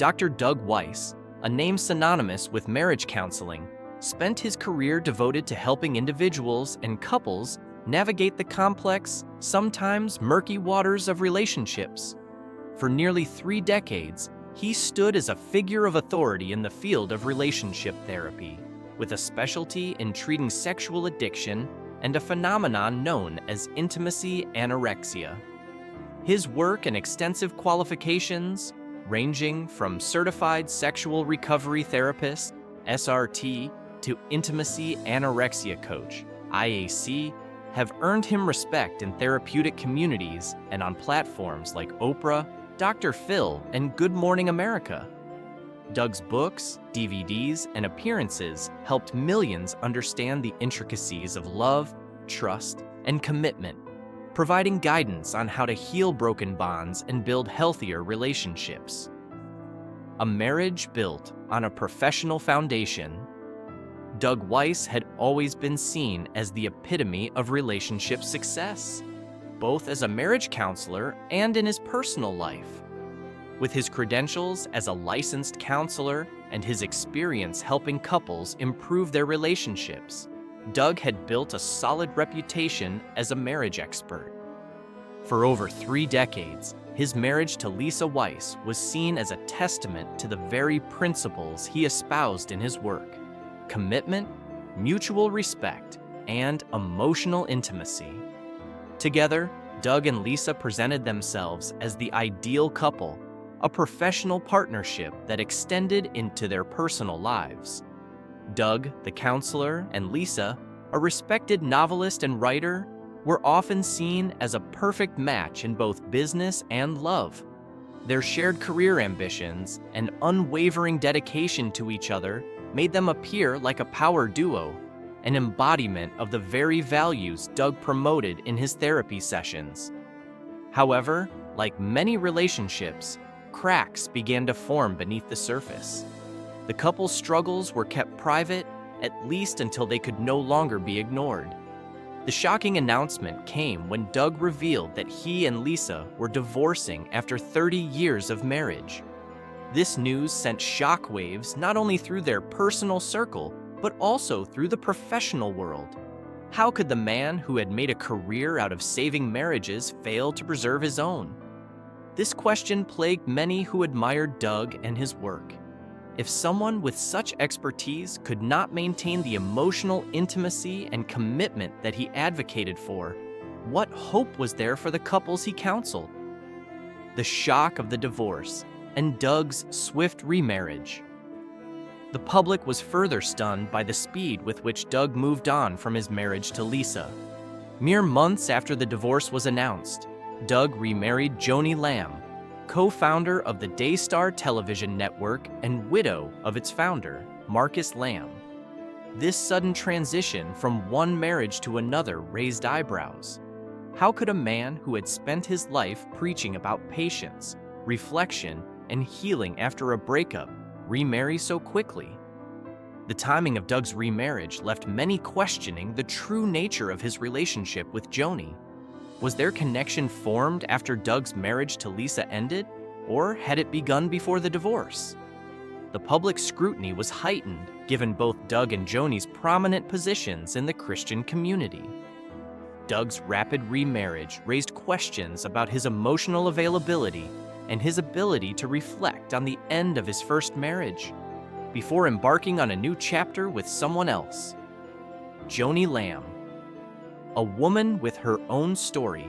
Dr. Doug Weiss, a name synonymous with marriage counseling, spent his career devoted to helping individuals and couples navigate the complex, sometimes murky waters of relationships. For nearly 3 decades, he stood as a figure of authority in the field of relationship therapy, with a specialty in treating sexual addiction and a phenomenon known as intimacy anorexia. His work and extensive qualifications, ranging from certified sexual recovery therapist, SRT, to intimacy anorexia coach, IAC, have earned him respect in therapeutic communities and on platforms like Oprah, Dr. Phil, and Good Morning America. Doug's books, DVDs, and appearances helped millions understand the intricacies of love, trust, and commitment, providing guidance on how to heal broken bonds and build healthier relationships. A marriage built on a professional foundation, Doug Weiss had always been seen as the epitome of relationship success, both as a marriage counselor and in his personal life. With his credentials as a licensed counselor and his experience helping couples improve their relationships, Doug had built a solid reputation as a marriage expert. For over 3 decades, his marriage to Lisa Weiss was seen as a testament to the very principles he espoused in his work: commitment, mutual respect, and emotional intimacy. Together, Doug and Lisa presented themselves as the ideal couple, a professional partnership that extended into their personal lives. Doug, the counselor, and Lisa, a respected novelist and writer, were often seen as a perfect match in both business and love. Their shared career ambitions and unwavering dedication to each other made them appear like a power duo, an embodiment of the very values Doug promoted in his therapy sessions. However, like many relationships, cracks began to form beneath the surface. The couple's struggles were kept private, at least until they could no longer be ignored. The shocking announcement came when Doug revealed that he and Lisa were divorcing after 30 years of marriage. This news sent shockwaves not only through their personal circle, but also through the professional world. How could the man who had made a career out of saving marriages fail to preserve his own? This question plagued many who admired Doug and his work. If someone with such expertise could not maintain the emotional intimacy and commitment that he advocated for, what hope was there for the couples he counseled? The shock of the divorce and Doug's swift remarriage. The public was further stunned by the speed with which Doug moved on from his marriage to Lisa. Mere months after the divorce was announced, Doug remarried Joni Lamb, co-founder of the Daystar Television Network and widow of its founder, Marcus Lamb. This sudden transition from one marriage to another raised eyebrows. How could a man who had spent his life preaching about patience, reflection, and healing after a breakup remarry so quickly? The timing of Doug's remarriage left many questioning the true nature of his relationship with Joni. Was their connection formed after Doug's marriage to Lisa ended, or had it begun before the divorce? The public scrutiny was heightened given both Doug and Joni's prominent positions in the Christian community. Doug's rapid remarriage raised questions about his emotional availability and his ability to reflect on the end of his first marriage before embarking on a new chapter with someone else. Joni Lamb, a woman with her own story.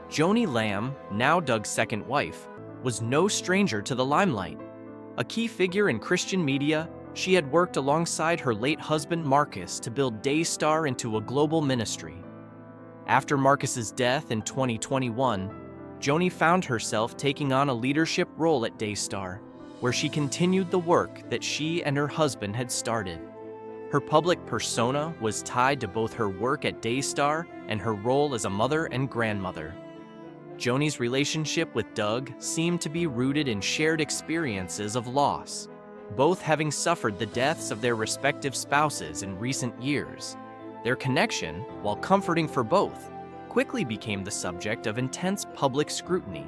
Joni Lamb, now Doug's second wife, was no stranger to the limelight. A key figure in Christian media, she had worked alongside her late husband Marcus to build Daystar into a global ministry. After Marcus's death in 2021, Joni found herself taking on a leadership role at Daystar, where she continued the work that she and her husband had started. Her public persona was tied to both her work at Daystar and her role as a mother and grandmother. Joni's relationship with Doug seemed to be rooted in shared experiences of loss, both having suffered the deaths of their respective spouses in recent years. Their connection, while comforting for both, quickly became the subject of intense public scrutiny.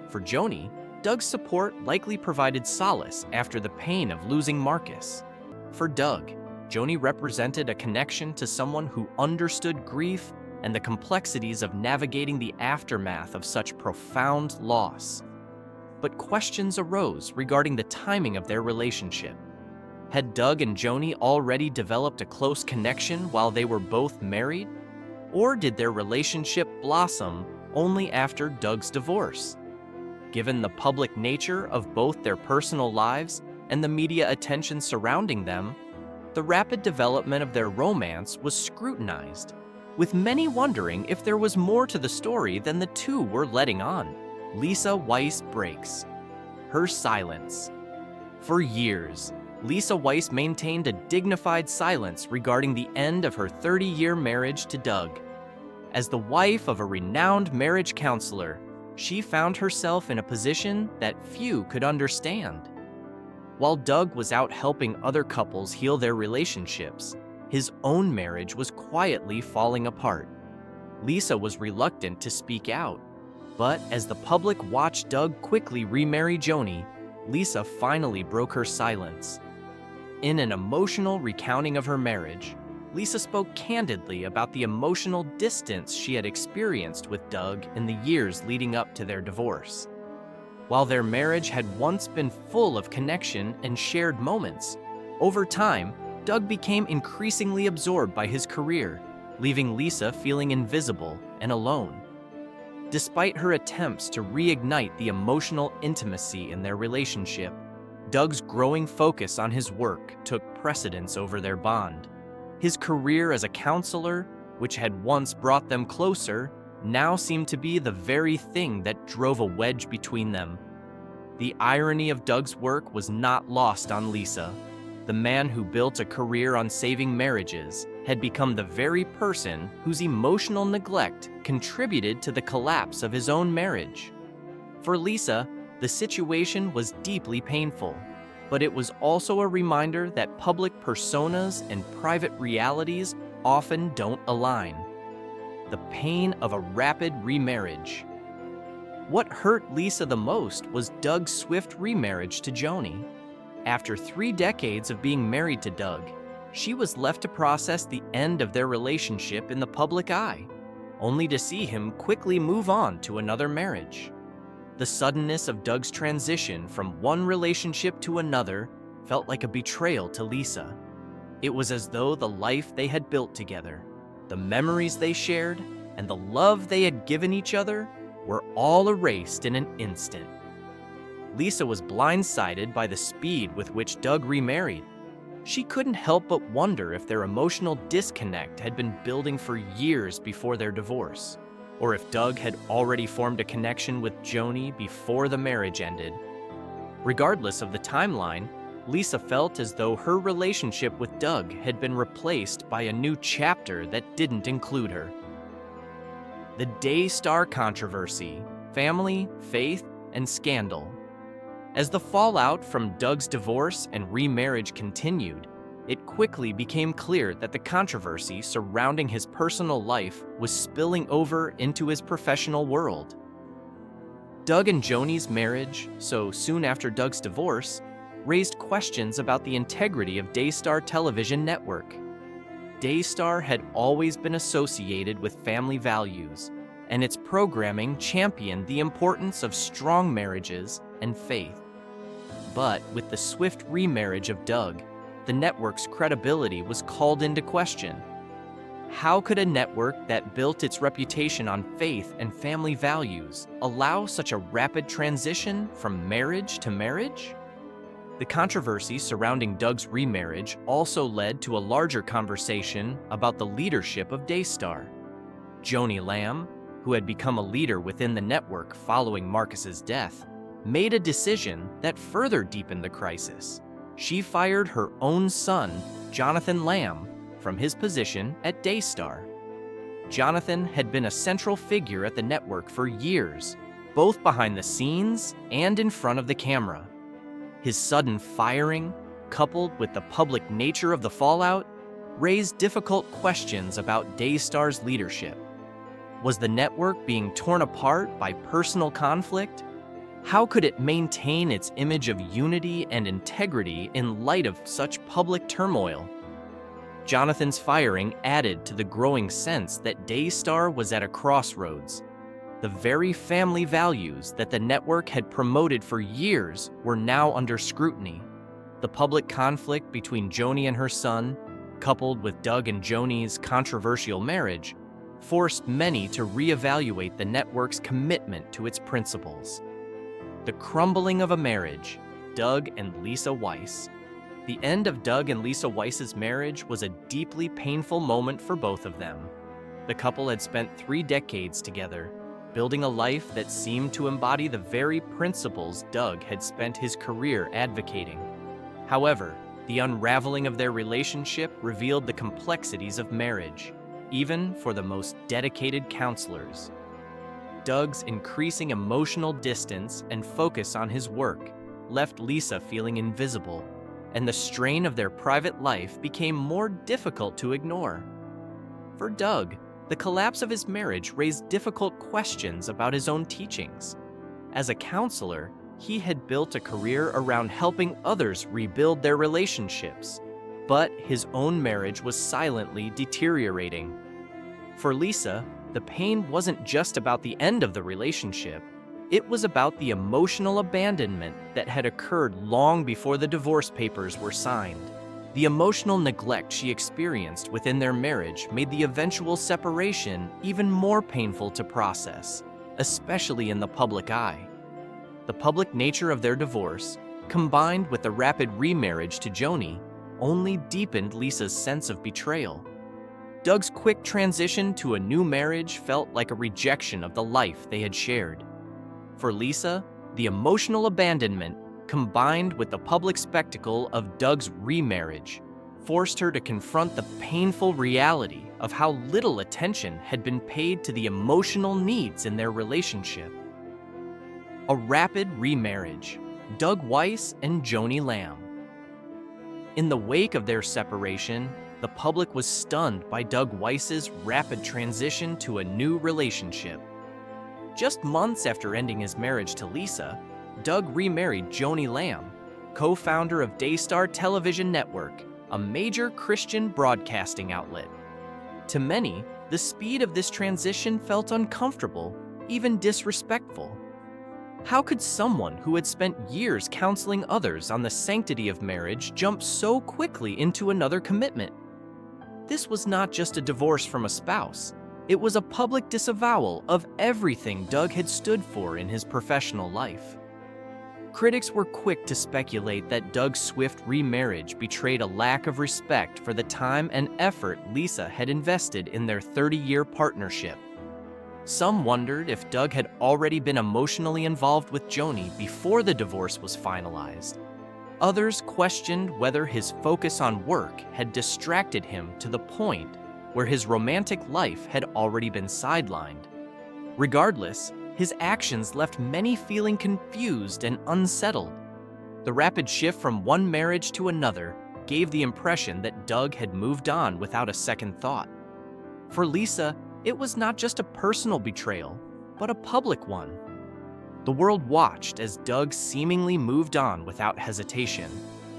For Joni, Doug's support likely provided solace after the pain of losing Marcus. For Doug, Joni represented a connection to someone who understood grief and the complexities of navigating the aftermath of such profound loss. But questions arose regarding the timing of their relationship. Had Doug and Joni already developed a close connection while they were both married? Or did their relationship blossom only after Doug's divorce? Given the public nature of both their personal lives and the media attention surrounding them, the rapid development of their romance was scrutinized, with many wondering if there was more to the story than the two were letting on. Lisa Weiss breaks her silence. For years, Lisa Weiss maintained a dignified silence regarding the end of her 30-year marriage to Doug. As the wife of a renowned marriage counselor, she found herself in a position that few could understand. While Doug was out helping other couples heal their relationships, his own marriage was quietly falling apart. Lisa was reluctant to speak out, but as the public watched Doug quickly remarry Joni, Lisa finally broke her silence. In an emotional recounting of her marriage, Lisa spoke candidly about the emotional distance she had experienced with Doug in the years leading up to their divorce. While their marriage had once been full of connection and shared moments, over time, Doug became increasingly absorbed by his career, leaving Lisa feeling invisible and alone. Despite her attempts to reignite the emotional intimacy in their relationship, Doug's growing focus on his work took precedence over their bond. His career as a counselor, which had once brought them closer, now seemed to be the very thing that drove a wedge between them. The irony of Doug's work was not lost on Lisa. The man who built a career on saving marriages had become the very person whose emotional neglect contributed to the collapse of his own marriage. For Lisa, the situation was deeply painful, but it was also a reminder that public personas and private realities often don't align. The pain of a rapid remarriage. What hurt Lisa the most was Doug's swift remarriage to Joni. After 3 decades of being married to Doug, she was left to process the end of their relationship in the public eye, only to see him quickly move on to another marriage. The suddenness of Doug's transition from one relationship to another felt like a betrayal to Lisa. It was as though the life they had built together, the memories they shared, and the love they had given each other were all erased in an instant. Lisa was blindsided by the speed with which Doug remarried. She couldn't help but wonder if their emotional disconnect had been building for years before their divorce, or if Doug had already formed a connection with Joni before the marriage ended. Regardless of the timeline, Lisa felt as though her relationship with Doug had been replaced by a new chapter that didn't include her. The Daystar controversy, family, faith, and scandal. As the fallout from Doug's divorce and remarriage continued, it quickly became clear that the controversy surrounding his personal life was spilling over into his professional world. Doug and Joni's marriage, so soon after Doug's divorce, raised questions about the integrity of Daystar Television Network. Daystar had always been associated with family values, and its programming championed the importance of strong marriages and faith. But with the swift remarriage of Doug, the network's credibility was called into question. How could a network that built its reputation on faith and family values allow such a rapid transition from marriage to marriage? The controversy surrounding Doug's remarriage also led to a larger conversation about the leadership of Daystar. Joni Lamb, who had become a leader within the network following Marcus's death, made a decision that further deepened the crisis. She fired her own son, Jonathan Lamb, from his position at Daystar. Jonathan had been a central figure at the network for years, both behind the scenes and in front of the camera. His sudden firing, coupled with the public nature of the fallout, raised difficult questions about Daystar's leadership. Was the network being torn apart by personal conflict? How could it maintain its image of unity and integrity in light of such public turmoil? Jonathan's firing added to the growing sense that Daystar was at a crossroads. The very family values that the network had promoted for years were now under scrutiny. The public conflict between Joni and her son, coupled with Doug and Joni's controversial marriage, forced many to reevaluate the network's commitment to its principles. The crumbling of a marriage, Doug and Lisa Weiss. The end of Doug and Lisa Weiss's marriage was a deeply painful moment for both of them. The couple had spent 3 decades together, building a life that seemed to embody the very principles Doug had spent his career advocating. However, the unraveling of their relationship revealed the complexities of marriage, even for the most dedicated counselors. Doug's increasing emotional distance and focus on his work left Lisa feeling invisible, and the strain of their private life became more difficult to ignore. For Doug, the collapse of his marriage raised difficult questions about his own teachings. As a counselor, he had built a career around helping others rebuild their relationships, but his own marriage was silently deteriorating. For Lisa, the pain wasn't just about the end of the relationship. It was about the emotional abandonment that had occurred long before the divorce papers were signed. The emotional neglect she experienced within their marriage made the eventual separation even more painful to process, especially in the public eye. The public nature of their divorce, combined with the rapid remarriage to Joni, only deepened Lisa's sense of betrayal. Doug's quick transition to a new marriage felt like a rejection of the life they had shared. For Lisa, the emotional abandonment, combined with the public spectacle of Doug's remarriage, forced her to confront the painful reality of how little attention had been paid to the emotional needs in their relationship. A rapid remarriage, Doug Weiss and Joni Lamb. In the wake of their separation, the public was stunned by Doug Weiss's rapid transition to a new relationship. Just months after ending his marriage to Lisa, Doug remarried Joni Lamb, co-founder of Daystar Television Network, a major Christian broadcasting outlet. To many, the speed of this transition felt uncomfortable, even disrespectful. How could someone who had spent years counseling others on the sanctity of marriage jump so quickly into another commitment? This was not just a divorce from a spouse. It was a public disavowal of everything Doug had stood for in his professional life. Critics were quick to speculate that Doug's swift remarriage betrayed a lack of respect for the time and effort Lisa had invested in their 30-year partnership. Some wondered if Doug had already been emotionally involved with Joni before the divorce was finalized. Others questioned whether his focus on work had distracted him to the point where his romantic life had already been sidelined. Regardless, his actions left many feeling confused and unsettled. The rapid shift from one marriage to another gave the impression that Doug had moved on without a second thought. For Lisa, it was not just a personal betrayal, but a public one. The world watched as Doug seemingly moved on without hesitation,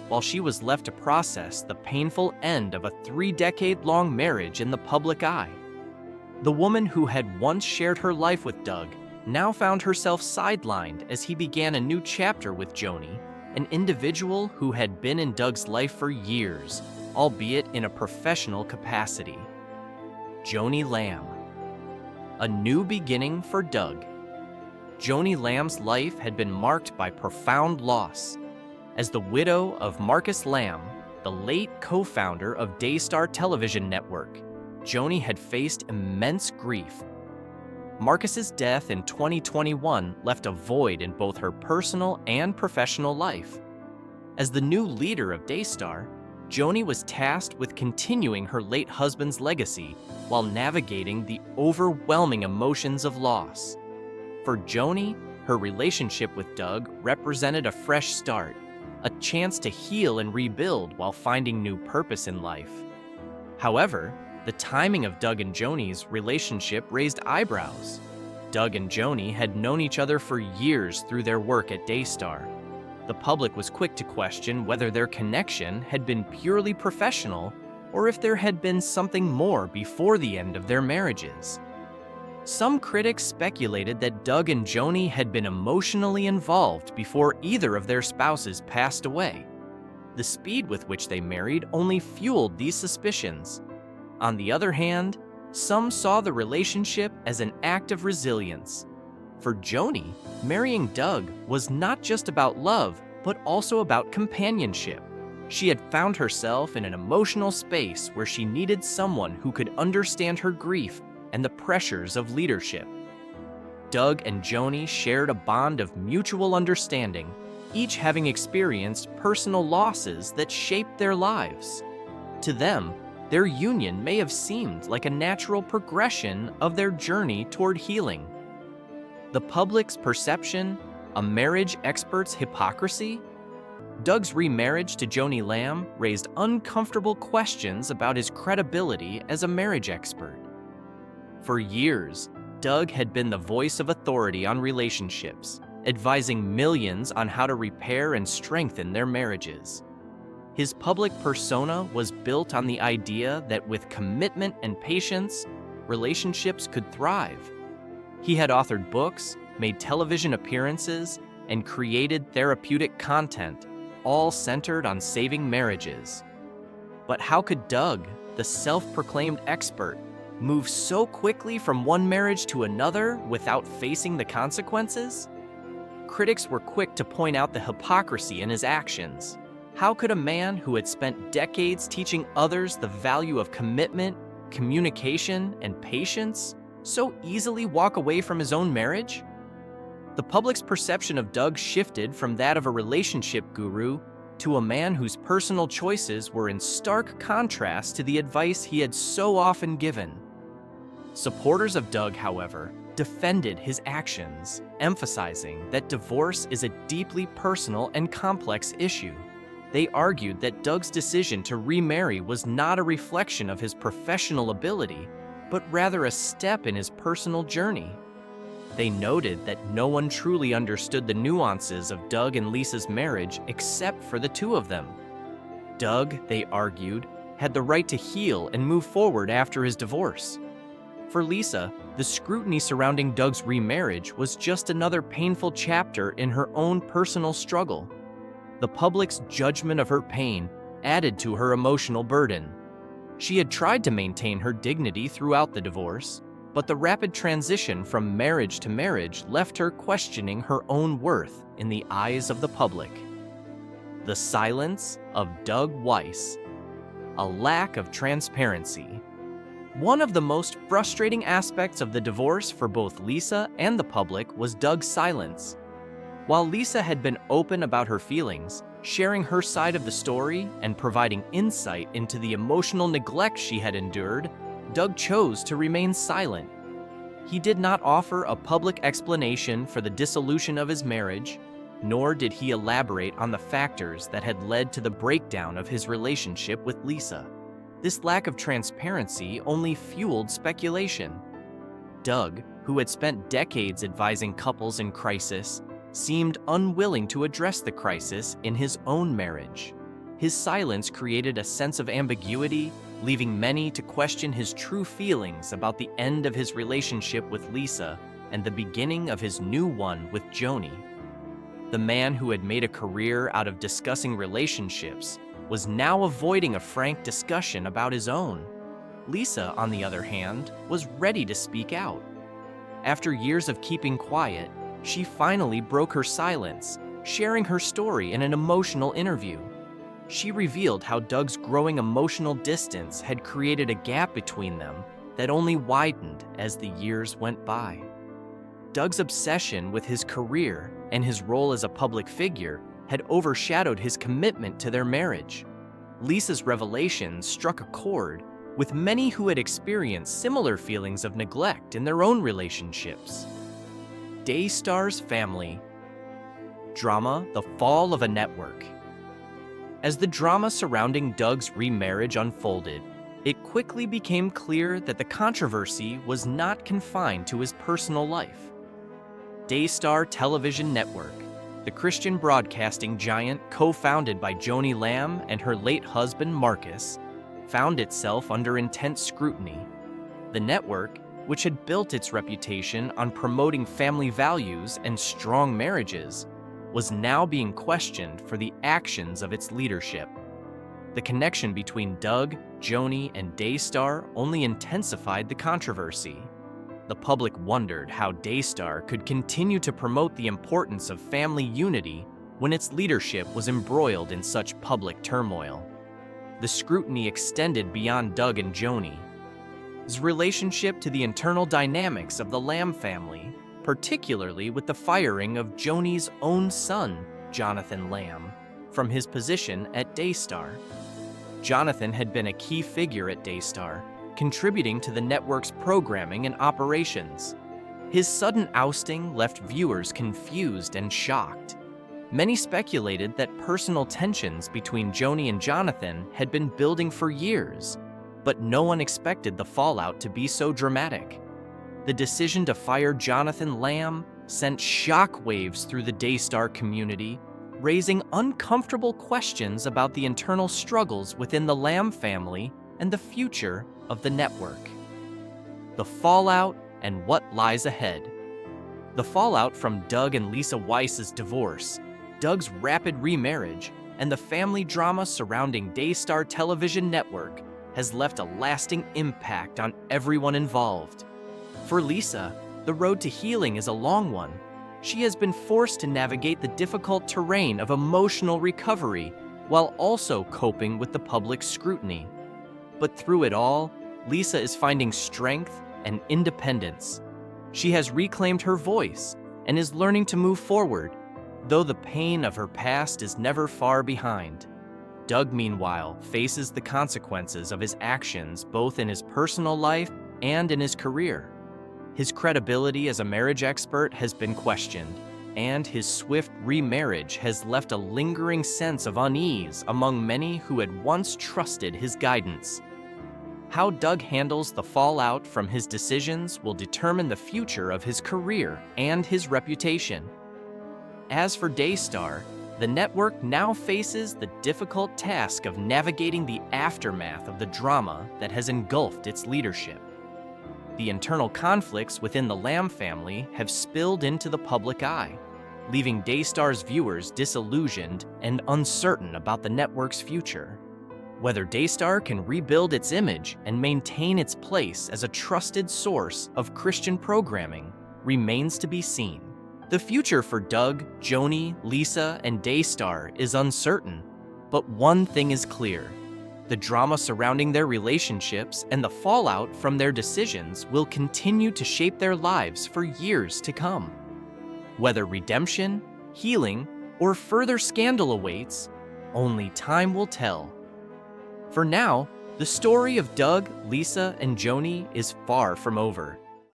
while she was left to process the painful end of a 3-decade-long marriage in the public eye. The woman who had once shared her life with Doug now found herself sidelined as he began a new chapter with Joni, an individual who had been in Doug's life for years, albeit in a professional capacity. Joni Lamb. A new beginning for Doug. Joni Lamb's life had been marked by profound loss. As the widow of Marcus Lamb, the late co-founder of Daystar Television Network, Joni had faced immense grief. Marcus's death in 2021 left a void in both her personal and professional life. As the new leader of Daystar, Joni was tasked with continuing her late husband's legacy while navigating the overwhelming emotions of loss. For Joni, her relationship with Doug represented a fresh start, a chance to heal and rebuild while finding new purpose in life. However, the timing of Doug and Joni's relationship raised eyebrows. Doug and Joni had known each other for years through their work at Daystar. The public was quick to question whether their connection had been purely professional or if there had been something more before the end of their marriages. Some critics speculated that Doug and Joni had been emotionally involved before either of their spouses passed away. The speed with which they married only fueled these suspicions. On the other hand, some saw the relationship as an act of resilience. For Joni, marrying Doug was not just about love, but also about companionship. She had found herself in an emotional space where she needed someone who could understand her grief and the pressures of leadership. Doug and Joni shared a bond of mutual understanding, each having experienced personal losses that shaped their lives. To them, their union may have seemed like a natural progression of their journey toward healing. The public's perception, a marriage expert's hypocrisy? Doug's remarriage to Joni Lamb raised uncomfortable questions about his credibility as a marriage expert. For years, Doug had been the voice of authority on relationships, advising millions on how to repair and strengthen their marriages. His public persona was built on the idea that with commitment and patience, relationships could thrive. He had authored books, made television appearances, and created therapeutic content, all centered on saving marriages. But how could Doug, the self-proclaimed expert, move so quickly from one marriage to another without facing the consequences? Critics were quick to point out the hypocrisy in his actions. How could a man who had spent decades teaching others the value of commitment, communication, and patience so easily walk away from his own marriage? The public's perception of Doug shifted from that of a relationship guru to a man whose personal choices were in stark contrast to the advice he had so often given. Supporters of Doug, however, defended his actions, emphasizing that divorce is a deeply personal and complex issue. They argued that Doug's decision to remarry was not a reflection of his professional ability, but rather a step in his personal journey. They noted that no one truly understood the nuances of Doug and Lisa's marriage except for the two of them. Doug, they argued, had the right to heal and move forward after his divorce. For Lisa, the scrutiny surrounding Doug's remarriage was just another painful chapter in her own personal struggle. The public's judgment of her pain added to her emotional burden. She had tried to maintain her dignity throughout the divorce, but the rapid transition from marriage to marriage left her questioning her own worth in the eyes of the public. The silence of Doug Weiss. A lack of transparency. One of the most frustrating aspects of the divorce for both Lisa and the public was Doug's silence. While Lisa had been open about her feelings, sharing her side of the story and providing insight into the emotional neglect she had endured, Doug chose to remain silent. He did not offer a public explanation for the dissolution of his marriage, nor did he elaborate on the factors that had led to the breakdown of his relationship with Lisa. This lack of transparency only fueled speculation. Doug, who had spent decades advising couples in crisis, seemed unwilling to address the crisis in his own marriage. His silence created a sense of ambiguity, leaving many to question his true feelings about the end of his relationship with Lisa and the beginning of his new one with Joni. The man who had made a career out of discussing relationships was now avoiding a frank discussion about his own. Lisa, on the other hand, was ready to speak out. After years of keeping quiet, she finally broke her silence, sharing her story in an emotional interview. She revealed how Doug's growing emotional distance had created a gap between them that only widened as the years went by. Doug's obsession with his career and his role as a public figure had overshadowed his commitment to their marriage. Lisa's revelations struck a chord with many who had experienced similar feelings of neglect in their own relationships. Daystar's family. Drama: The fall of a network. As the drama surrounding Doug's remarriage unfolded, it quickly became clear that the controversy was not confined to his personal life. Daystar Television Network, the Christian broadcasting giant co-founded by Joni Lamb and her late husband Marcus, found itself under intense scrutiny. The network, which had built its reputation on promoting family values and strong marriages, was now being questioned for the actions of its leadership. The connection between Doug, Joni, and Daystar only intensified the controversy. The public wondered how Daystar could continue to promote the importance of family unity when its leadership was embroiled in such public turmoil. The scrutiny extended beyond Doug and Joni's relationship to the internal dynamics of the Lamb family, particularly with the firing of Joni's own son, Jonathan Lamb, from his position at Daystar. Jonathan had been a key figure at Daystar, contributing to the network's programming and operations. His sudden ousting left viewers confused and shocked. Many speculated that personal tensions between Joni and Jonathan had been building for years, but no one expected the fallout to be so dramatic. The decision to fire Jonathan Lamb sent shockwaves through the Daystar community, raising uncomfortable questions about the internal struggles within the Lamb family and the future of the network. The fallout and what lies ahead. The fallout from Doug and Lisa Weiss's divorce, Doug's rapid remarriage, and the family drama surrounding Daystar Television Network has left a lasting impact on everyone involved. For Lisa, the road to healing is a long one. She has been forced to navigate the difficult terrain of emotional recovery while also coping with the public scrutiny. But through it all, Lisa is finding strength and independence. She has reclaimed her voice and is learning to move forward, though the pain of her past is never far behind. Doug, meanwhile, faces the consequences of his actions both in his personal life and in his career. His credibility as a marriage expert has been questioned, and his swift remarriage has left a lingering sense of unease among many who had once trusted his guidance. How Doug handles the fallout from his decisions will determine the future of his career and his reputation. As for Daystar, the network now faces the difficult task of navigating the aftermath of the drama that has engulfed its leadership. The internal conflicts within the Lamb family have spilled into the public eye, leaving Daystar's viewers disillusioned and uncertain about the network's future. Whether Daystar can rebuild its image and maintain its place as a trusted source of Christian programming remains to be seen. The future for Doug, Joni, Lisa, and Daystar is uncertain, but one thing is clear. The drama surrounding their relationships and the fallout from their decisions will continue to shape their lives for years to come. Whether redemption, healing, or further scandal awaits, only time will tell. For now, the story of Doug, Lisa, and Joni is far from over.